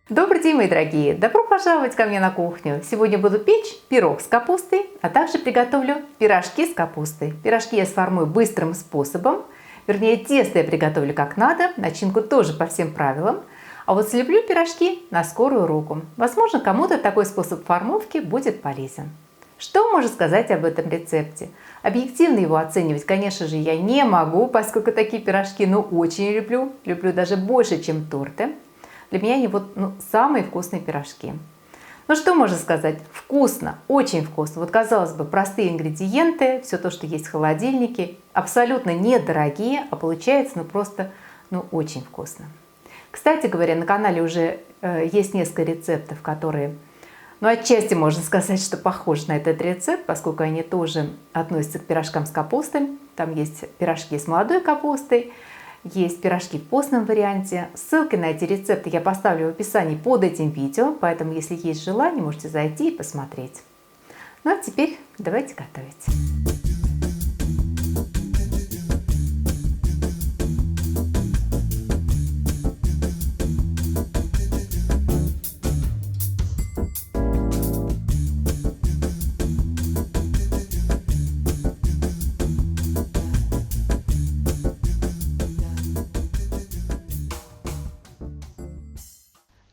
Добрый день, мои дорогие! Добро пожаловать ко мне на кухню! Сегодня буду печь пирог с капустой, а также приготовлю пирожки с капустой. Пирожки я сформую быстрым способом, вернее тесто я приготовлю как надо, начинку тоже по всем правилам. А вот слеплю пирожки на скорую руку. Возможно, кому-то такой способ формовки будет полезен. Что можно сказать об этом рецепте? Объективно его оценивать, конечно же, я не могу, поскольку такие пирожки очень люблю. Люблю даже больше, чем торты. Для меня они самые вкусные пирожки. Ну что можно сказать? Вкусно, очень вкусно. Вот казалось бы, простые ингредиенты, все то, что есть в холодильнике, абсолютно недорогие, а получается просто очень вкусно. Кстати говоря, на канале уже есть несколько рецептов, которые, отчасти можно сказать, что похожи на этот рецепт, поскольку они тоже относятся к пирожкам с капустой. Там есть пирожки с молодой капустой, есть пирожки в постном варианте. Ссылки на эти рецепты я поставлю в описании под этим видео, поэтому, если есть желание, можете зайти и посмотреть. Ну а теперь давайте готовить.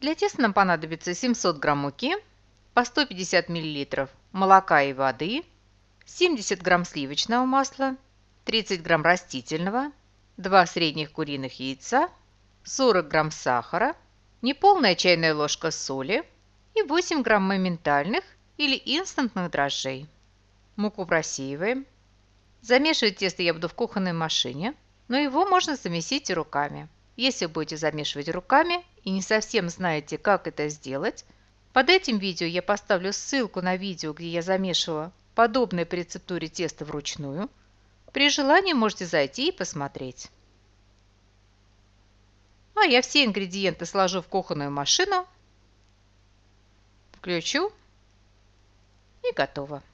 Для теста нам понадобится 700 грамм муки, по 150 миллилитров молока и воды, 70 грамм сливочного масла, 30 грамм растительного, 2 средних куриных яйца, 40 грамм сахара, неполная чайная ложка соли и 8 грамм моментальных или инстантных дрожжей. Муку просеиваем. Замешивать тесто я буду в кухонной машине, но его можно замесить и руками. Если будете замешивать руками и не совсем знаете, как это сделать, под этим видео я поставлю ссылку на видео, где я замешивала подобное по рецептуре тесто вручную. При желании можете зайти и посмотреть. А я все ингредиенты сложу в кухонную машину, включу и готово.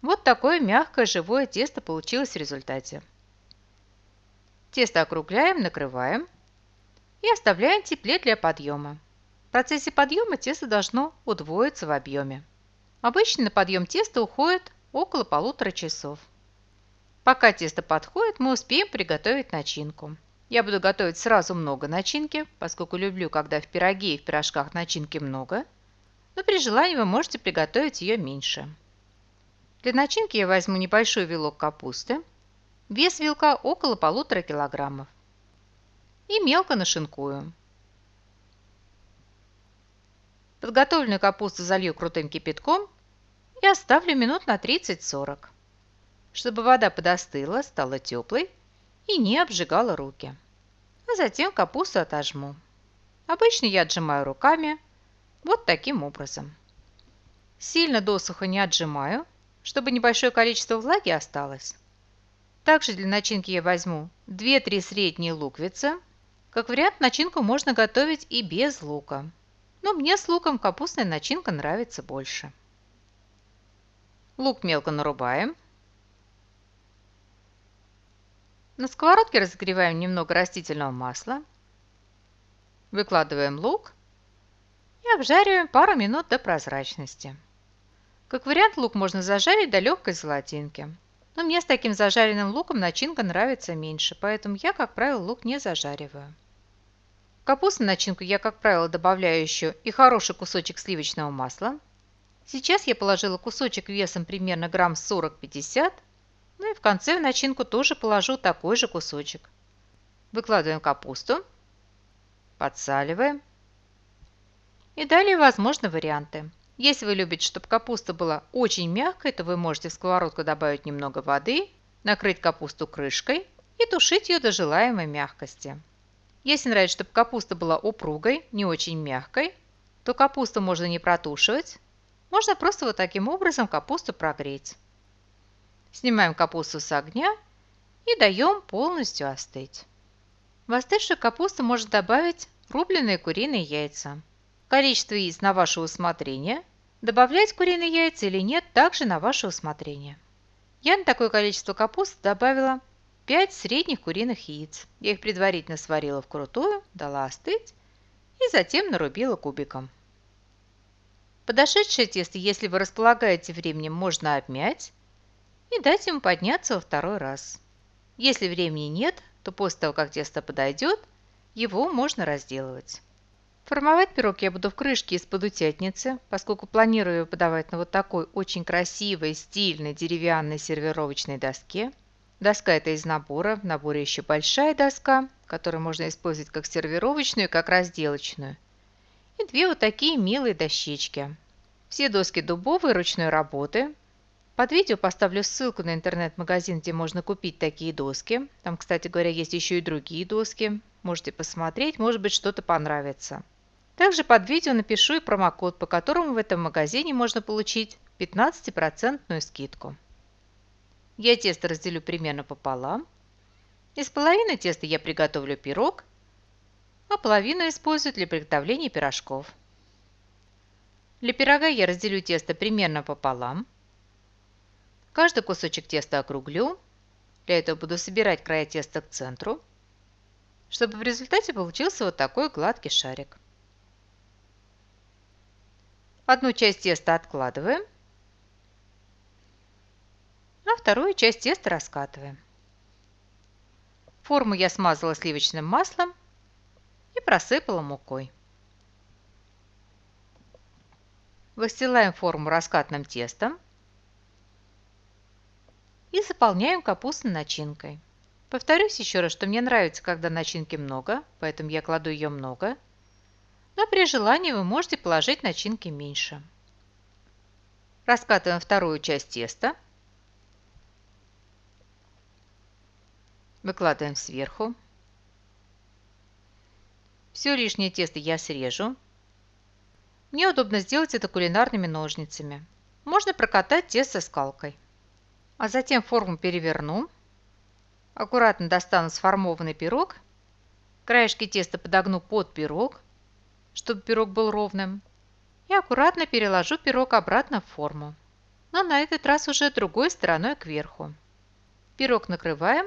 Вот такое мягкое живое тесто получилось в результате. Тесто округляем, накрываем и оставляем теплеть для подъема. В процессе подъема тесто должно удвоиться в объеме. Обычно на подъем теста уходит около 1,5 часов. Пока тесто подходит, мы успеем приготовить начинку. Я буду готовить сразу много начинки, поскольку люблю, когда в пироге и в пирожках начинки много, но при желании вы можете приготовить ее меньше. Для начинки я возьму небольшой вилок капусты, вес вилка около 1,5 килограммов, и мелко нашинкую. Подготовленную капусту залью крутым кипятком и оставлю минут на 30-40, чтобы вода подостыла, стала теплой и не обжигала руки. А затем капусту отожму. Обычно я отжимаю руками вот таким образом. Сильно досуха не отжимаю, чтобы небольшое количество влаги осталось. Также для начинки я возьму 2-3 средние луковицы. Как вариант, начинку можно готовить и без лука. Но мне с луком капустная начинка нравится больше. Лук мелко нарубаем. На сковородке разогреваем немного растительного масла. Выкладываем лук и обжариваем пару минут до прозрачности. Как вариант, лук можно зажарить до легкой золотинки. Но мне с таким зажаренным луком начинка нравится меньше, поэтому я, как правило, лук не зажариваю. В капустную начинку я, как правило, добавляю еще и хороший кусочек сливочного масла. Сейчас я положила кусочек весом примерно грамм 40-50, ну и в конце в начинку тоже положу такой же кусочек. Выкладываем капусту, подсаливаем. И далее возможны варианты. Если вы любите, чтобы капуста была очень мягкой, то вы можете в сковородку добавить немного воды, накрыть капусту крышкой и тушить ее до желаемой мягкости. Если нравится, чтобы капуста была упругой, не очень мягкой, то капусту можно не протушивать. Можно просто вот таким образом капусту прогреть. Снимаем капусту с огня и даем полностью остыть. В остывшую капусту можно добавить рубленые куриные яйца. Количество яиц на ваше усмотрение. Добавлять куриные яйца или нет, также на ваше усмотрение. Я на такое количество капусты добавила 5 средних куриных яиц. Я их предварительно сварила вкрутую, дала остыть и затем нарубила кубиком. Подошедшее тесто, если вы располагаете временем, можно обмять и дать ему подняться во второй раз. Если времени нет, то после того, как тесто подойдет, его можно разделывать. Формовать пирог я буду в крышке из-под утятницы, поскольку планирую подавать на вот такой очень красивой, стильной деревянной сервировочной доске. Доска эта из набора, в наборе еще большая доска, которую можно использовать как сервировочную, как разделочную. И две вот такие милые дощечки. Все доски дубовые ручной работы. Под видео поставлю ссылку на интернет-магазин, где можно купить такие доски. Там, кстати говоря, есть еще и другие доски. Можете посмотреть, может быть, что-то понравится. Также под видео напишу и промокод, по которому в этом магазине можно получить 15% скидку. Я тесто разделю примерно пополам. Из половины теста я приготовлю пирог, а половину использую для приготовления пирожков. Для пирога я разделю тесто примерно пополам. Каждый кусочек теста округлю. Для этого буду собирать края теста к центру, чтобы в результате получился вот такой гладкий шарик. Одну часть теста откладываем, а вторую часть теста раскатываем. Форму я смазала сливочным маслом и просыпала мукой. Выстилаем форму раскатным тестом и заполняем капустной начинкой. Повторюсь еще раз, что мне нравится, когда начинки много, поэтому я кладу ее много. Но при желании вы можете положить начинки меньше. Раскатываем вторую часть теста. Выкладываем сверху. Все лишнее тесто я срежу. Мне удобно сделать это кулинарными ножницами. Можно прокатать тесто скалкой. А затем форму переверну. Аккуратно достану сформованный пирог. Краешки теста подогну под пирог, чтобы пирог был ровным. И аккуратно переложу пирог обратно в форму. Но на этот раз уже другой стороной кверху. Пирог накрываем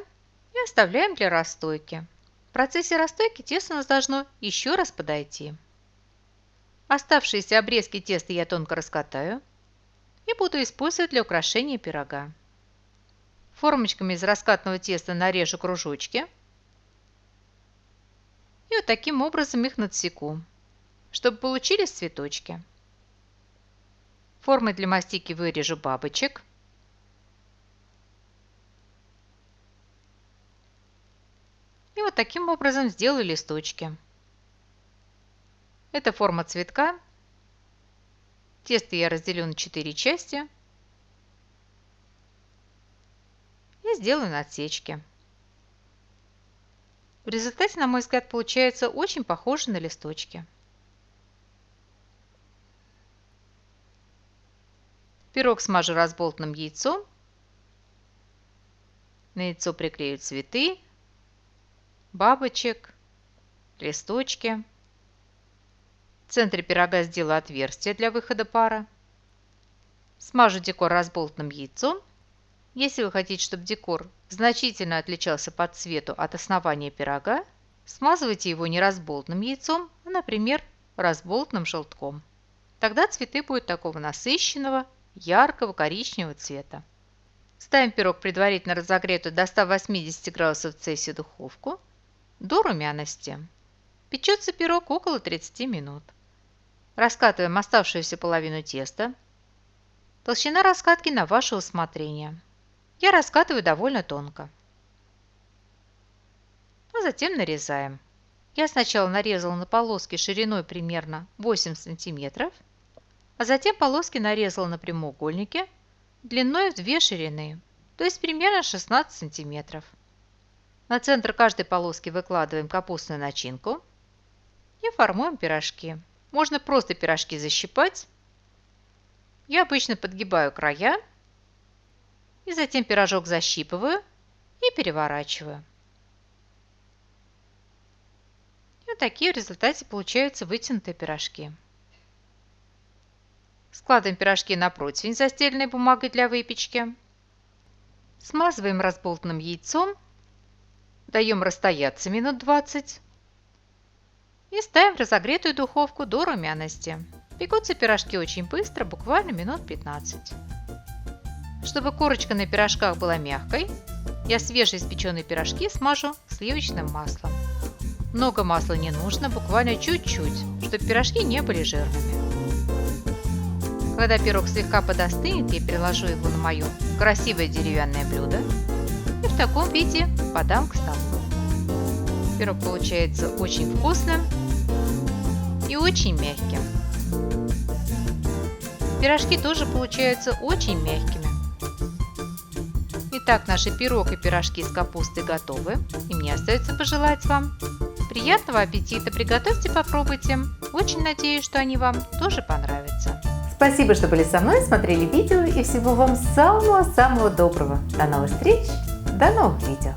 и оставляем для расстойки. В процессе расстойки тесто у нас должно еще раз подойти. Оставшиеся обрезки теста я тонко раскатаю и буду использовать для украшения пирога. Формочками из раскатанного теста нарежу кружочки и вот таким образом их надсеку, чтобы получились цветочки. Формой для мастики вырежу бабочек. И вот таким образом сделаю листочки. Это форма цветка. Тесто я разделю на 4 части и сделаю надсечки. В результате, на мой взгляд, получается очень похоже на листочки. Пирог смажу разболтанным яйцом. На яйцо приклею цветы, бабочек, листочки. В центре пирога сделаю отверстие для выхода пара. Смажу декор разболтанным яйцом. Если вы хотите, чтобы декор значительно отличался по цвету от основания пирога, смазывайте его не разболтанным яйцом, а, например, разболтанным желтком. Тогда цветы будут такого насыщенного, яркого коричневого цвета. Ставим пирог предварительно разогретую до 180 градусов Цельсия духовку до румяности. Печется пирог около 30 минут. Раскатываем оставшуюся половину теста. Толщина раскатки на ваше усмотрение. Я раскатываю довольно тонко. А затем нарезаем. Я сначала нарезала на полоски шириной примерно 8 см, а затем полоски нарезала на прямоугольники длиной в 2 ширины, то есть примерно 16 см. На центр каждой полоски выкладываем капустную начинку и формуем пирожки. Можно просто пирожки защипать. Я обычно подгибаю края и затем пирожок защипываю и переворачиваю. И вот такие в результате получаются вытянутые пирожки. Складываем пирожки на противень, застеленной бумагой для выпечки. Смазываем разболтанным яйцом Даем расстояться минут 20 и ставим в разогретую духовку до румяности. Пекутся пирожки очень быстро, буквально минут 15. Чтобы корочка на пирожках была мягкой, я свежеиспеченные пирожки смажу сливочным маслом. Много масла не нужно, буквально чуть-чуть, чтобы пирожки не были жирными. Когда пирог слегка подостынет, я переложу его на мое красивое деревянное блюдо и в таком виде подам к столу. Пирог получается очень вкусным и очень мягким. Пирожки тоже получаются очень мягкими. Итак, наши пирог и пирожки с капустой готовы, и мне остается пожелать вам приятного аппетита. Приготовьте, попробуйте. Очень надеюсь, что они вам тоже понравятся. Спасибо, что были со мной, смотрели видео, и всего вам самого-самого доброго. До новых встреч, до новых видео.